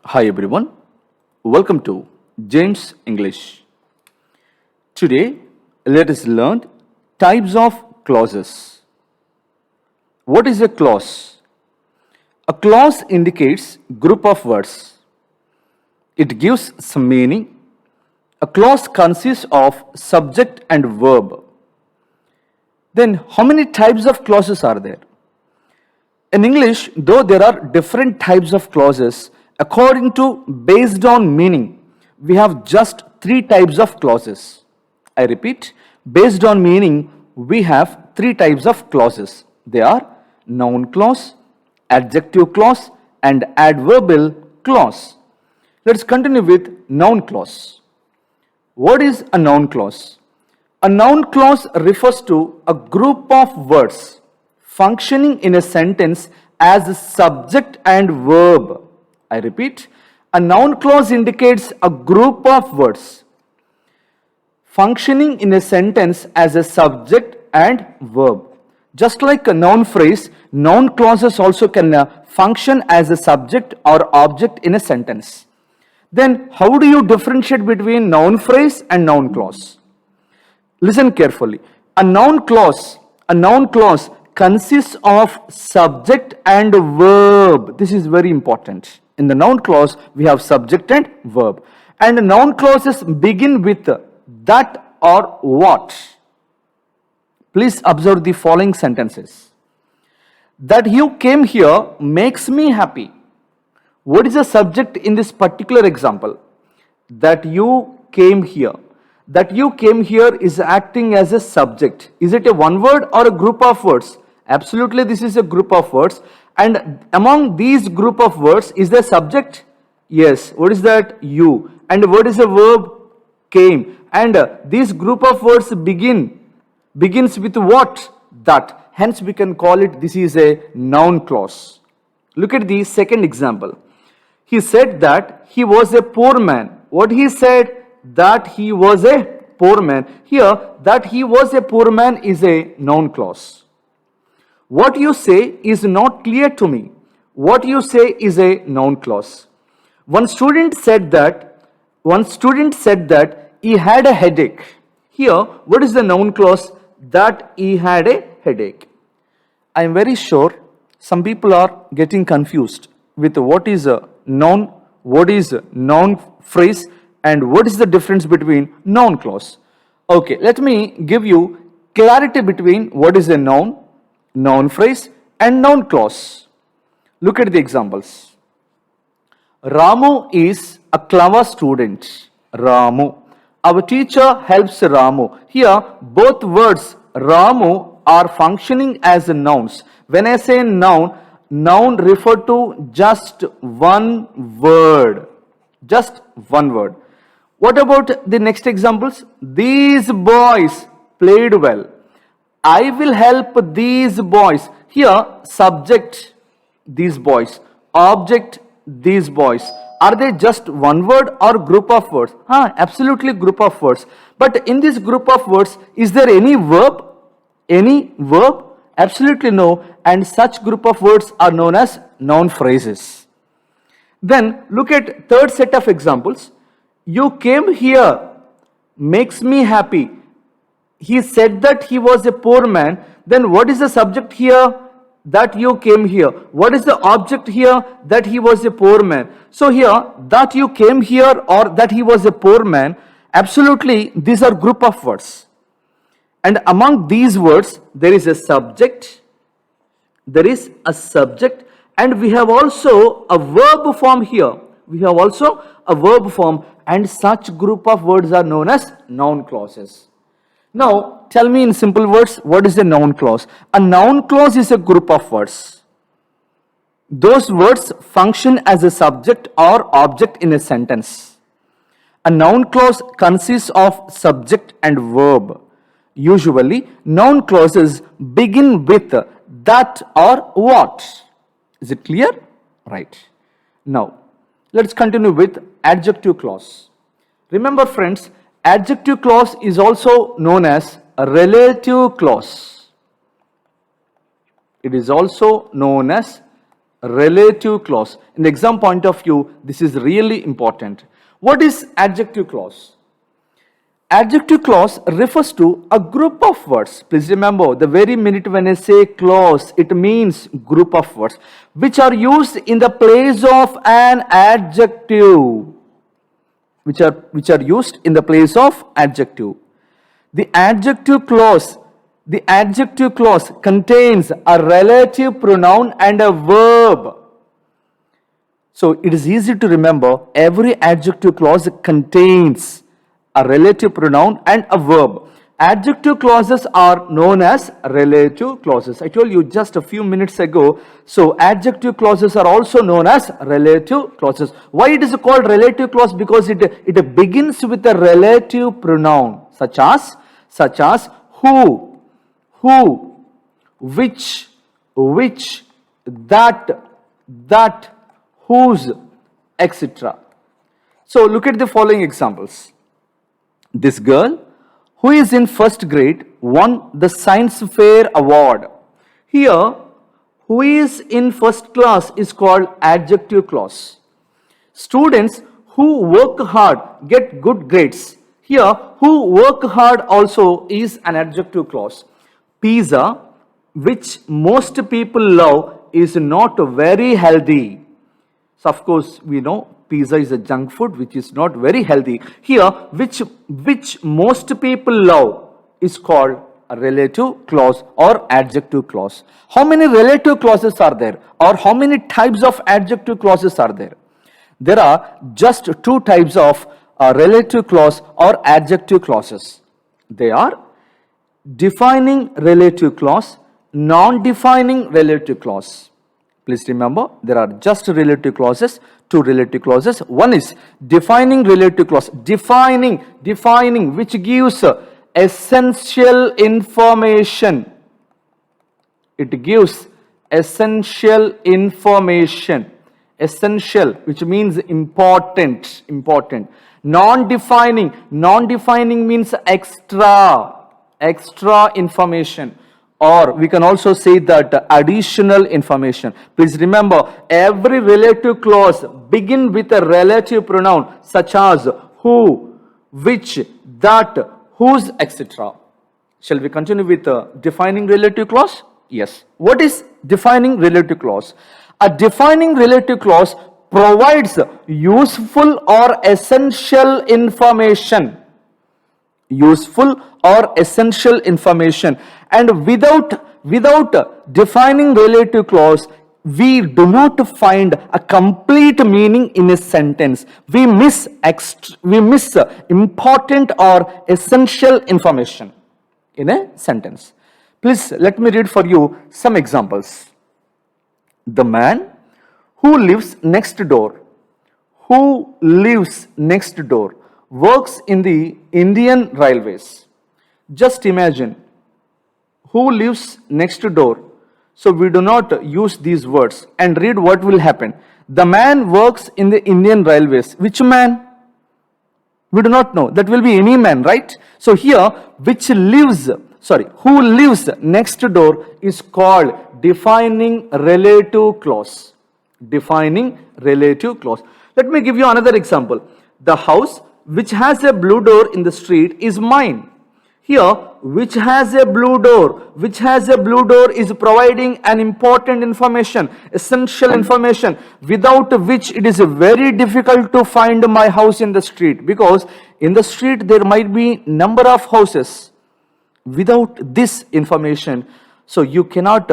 Hi everyone, welcome to James English. Today, let us learn types of clauses. What is a clause? A clause indicates group of words. It gives some meaning. A clause consists of subject and verb. Then how many types of clauses are there? In English, though there are different types of clauses, according to based on meaning, we have just three types of clauses. I repeat, based on meaning, we have three types of clauses. They are noun clause, adjective clause, and adverbial clause. Let's continue with noun clause. What is a noun clause? A noun clause refers to a group of words functioning in a sentence as a subject and verb. I repeat, a noun clause indicates a group of words functioning in a sentence as a subject and verb. Just like a noun phrase, noun clauses also can function as a subject or object in a sentence. Then how do you differentiate between noun phrase and noun clause? Listen carefully. A noun clause consists of subject and verb. This is very important. In the noun clause, we have subject and verb. And noun clauses begin with that or what. Please observe the following sentences. That you came here makes me happy. What is the subject in this particular example? That you came here. That you came here is acting as a subject. Is it a one word or a group of words? Absolutely, this is a group of words. And among these group of words, is there subject? Yes. What is that? You. And what is the verb? Came. And this group of words begins with what? That. Hence, we can call it, this is a noun clause. Look at the second example. He said that he was a poor man. What he said? That he was a poor man. Here, that he was a poor man is a noun clause. What you say is not clear to me. What you say is a noun clause. One student said that he had a headache. Here, what is the noun clause? That he had a headache. I am very sure some people are getting confused with what is a noun, what is a noun phrase, and what is the difference between noun clause. Okay, let me give you clarity between what is a noun phrase, and noun clause. Look at the examples. Ramu is a clever student. Ramu. Our teacher helps Ramu. Here, both words Ramu are functioning as nouns. When I say noun refer to just one word. Just one word. What about the next examples? These boys played well. I will help these boys. Here, subject, these boys. Object, these boys. Are they just one word or group of words? Absolutely group of words. But in this group of words, is there any verb? Any verb? Absolutely no. And such group of words are known as noun phrases. Then look at third set of examples. You came here makes me happy. He said that he was a poor man. Then what is the subject here? That you came here. What is the object here? That he was a poor man. So here, that you came here or that he was a poor man, absolutely these are group of words. And among these words, there is a subject, and we have also a verb form here. And such group of words are known as noun clauses. Now, tell me in simple words, what is a noun clause? A noun clause is a group of words. Those words function as a subject or object in a sentence. A noun clause consists of subject and verb. Usually, noun clauses begin with that or what. Is it clear? Right. Now, let's continue with adjective clause. Remember friends, adjective clause is also known as a relative clause. It is also known as relative clause. In the exam point of view, this is really important. What is adjective clause? Adjective clause refers to a group of words. Please remember, the very minute when I say clause, it means group of words which are used in the place of an adjective. Which are used in the place of adjective. The adjective clause contains a relative pronoun and a verb. So it is easy to remember, every adjective clause contains a relative pronoun and a verb. Adjective clauses are known as relative clauses. I told you just a few minutes ago. So adjective clauses are also known as relative clauses. Why it is called relative clause? Because it begins with a relative pronoun such as who, which, that, whose, etc. So look at the following examples. This girl who is in first grade won the science fair award. Here, who is in first class is called adjective clause. Students who work hard get good grades. Here, who work hard also is an adjective clause. Pizza, which most people love, is not very healthy. So of course, we know pizza is a junk food which is not very healthy. Here, which most people love is called a relative clause or adjective clause. How many relative clauses are there, or how many types of adjective clauses are there? There are just two types of relative clause or adjective clauses. They are defining relative clause, non-defining relative clause. Please remember, there are just relative clauses, two relative clauses. One is defining relative clause. Defining, which gives essential information. It gives essential information. Essential, which means important. Non-defining means extra information. Or we can also say that additional information. Please remember, every relative clause begin with a relative pronoun such as who, which, that, whose, etc. Shall we continue with defining relative clause? Yes. What is defining relative clause? A defining relative clause provides useful or essential information. And without defining relative clause, we do not find a complete meaning in a sentence. We miss important or essential information in a sentence. Please let me read for you some examples. The man who lives next door works in the Indian Railways. Just imagine, who lives next door. So we do not use these words, and read what will happen. The man works in the Indian Railways. Which man? We do not know. That will be any man, right? So here, who lives next door is called defining relative clause. Defining relative clause. Let me give you another example. The house which has a blue door in the street is mine. Here, which has a blue door is providing an important information, essential information, without which it is very difficult to find my house in the street, because in the street there might be number of houses. Without this information, so you cannot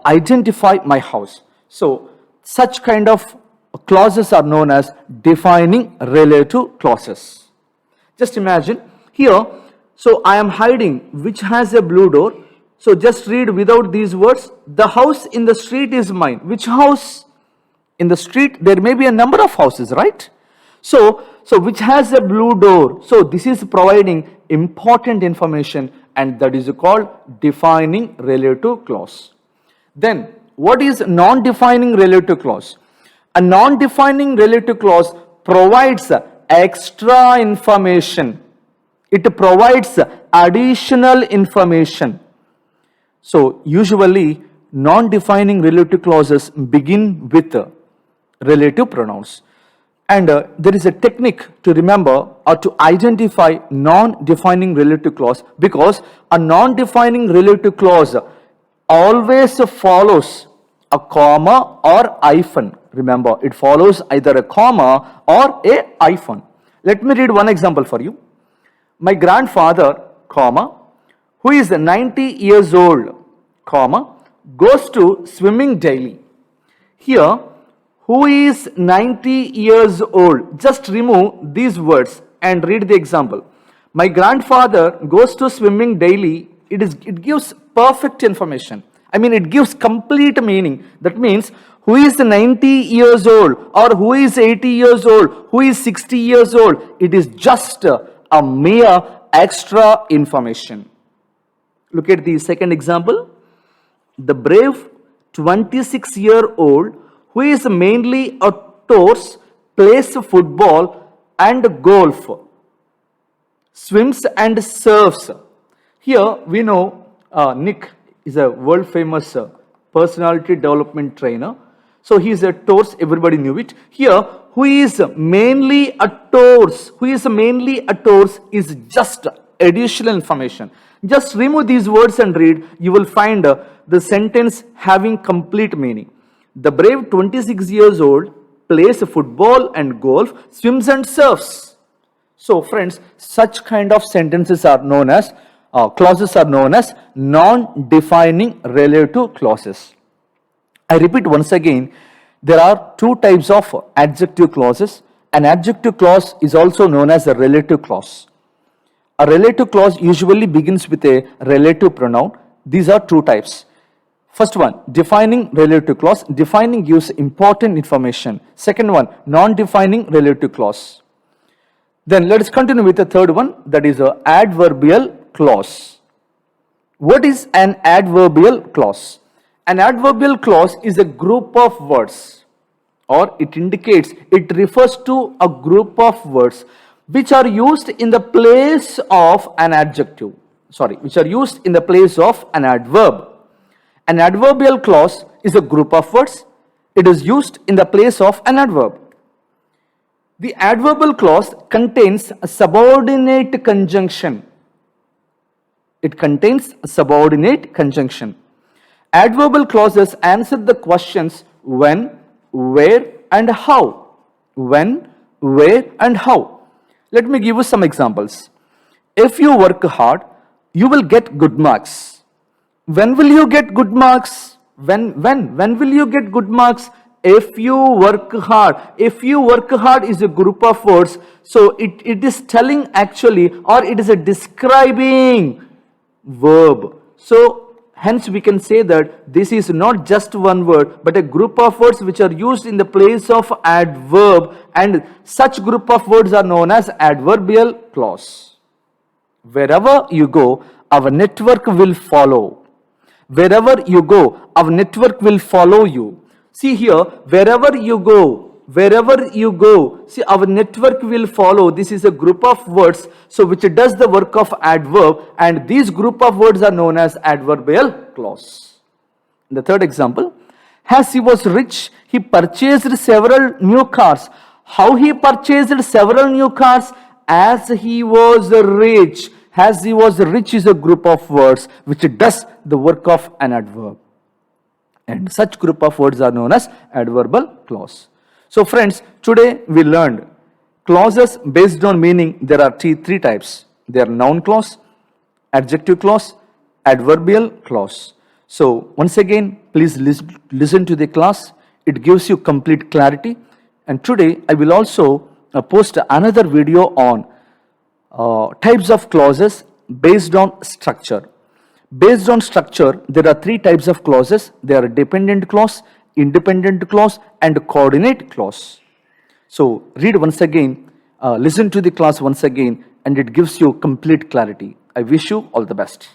identify my house. So such kind of clauses are known as defining relative clauses. Just imagine here, so I am hiding which has a blue door. So just read without these words. The house in the street is mine. Which house? In the street there may be a number of houses, right? So which has a blue door. So this is providing important information, and that is called defining relative clause. Then what is non-defining relative clause? A non-defining relative clause provides extra information. It provides additional information. So usually non-defining relative clauses begin with relative pronouns. And there is a technique to remember or to identify non-defining relative clause, because a non-defining relative clause always follows a comma or hyphen. Remember, it follows either a comma or a hyphen. Let me read one example for you. My grandfather, comma, who is 90 years old, comma, goes to swimming daily. Here, who is 90 years old? Just remove these words and read the example. My grandfather goes to swimming daily. It gives perfect information. I mean, it gives complete meaning. That means who is 90 years old, or who is 80 years old, who is 60 years old. It is just a mere extra information. Look at the second example. The brave 26-year-old who is mainly outdoors, plays football and golf, swims and surfs. Here we know Nick is a world famous personality development trainer. So he is outdoors, everybody knew it. Here, who is mainly outdoors, is just additional information. Just remove these words and read, you will find the sentence having complete meaning. The brave 26 years old plays football and golf, swims and surfs. So friends, such kind of sentences are known as, clauses are known as non-defining relative clauses. I repeat once again, there are two types of adjective clauses. An adjective clause is also known as a relative clause. A relative clause usually begins with a relative pronoun. These are two types. First one, defining relative clause. Defining gives important information. Second one, non-defining relative clause. Then let us continue with the third one, that is an adverbial clause. What is an adverbial clause? An adverbial clause is a group of words, or it indicates, it refers to a group of words which are used in the place of an adjective. Which are used in the place of an adverb. An adverbial clause is a group of words. It is used in the place of an adverb. The adverbial clause contains a subordinate conjunction. It contains a subordinate conjunction. Adverbial clauses answer the questions when, where, and how. When, where, and how. Let me give you some examples. If you work hard, you will get good marks. When will you get good marks? When will you get good marks? If you work hard. If you work hard is a group of words. So it is telling actually, or it is a describing verb. So hence we can say that this is not just one word, but a group of words which are used in the place of adverb, and such group of words are known as adverbial clause. Wherever you go, our network will follow. Wherever you go, our network will follow you. See here, wherever you go, see, our network will follow. This is a group of words, so which does the work of adverb, and these group of words are known as adverbial clause. The third example, as he was rich, he purchased several new cars. How he purchased several new cars? As he was rich. As he was rich is a group of words which does the work of an adverb. And such group of words are known as adverbial clause. So friends, today we learned clauses based on meaning. There are three types. They are noun clause, adjective clause, adverbial clause. So once again, please listen to the class. It gives you complete clarity. And today I will also post another video on types of clauses based on structure. Based on structure, there are three types of clauses. They are dependent clause, independent clause, and coordinate clause. So read once again, listen to the class once again, and it gives you complete clarity. I wish you all the best.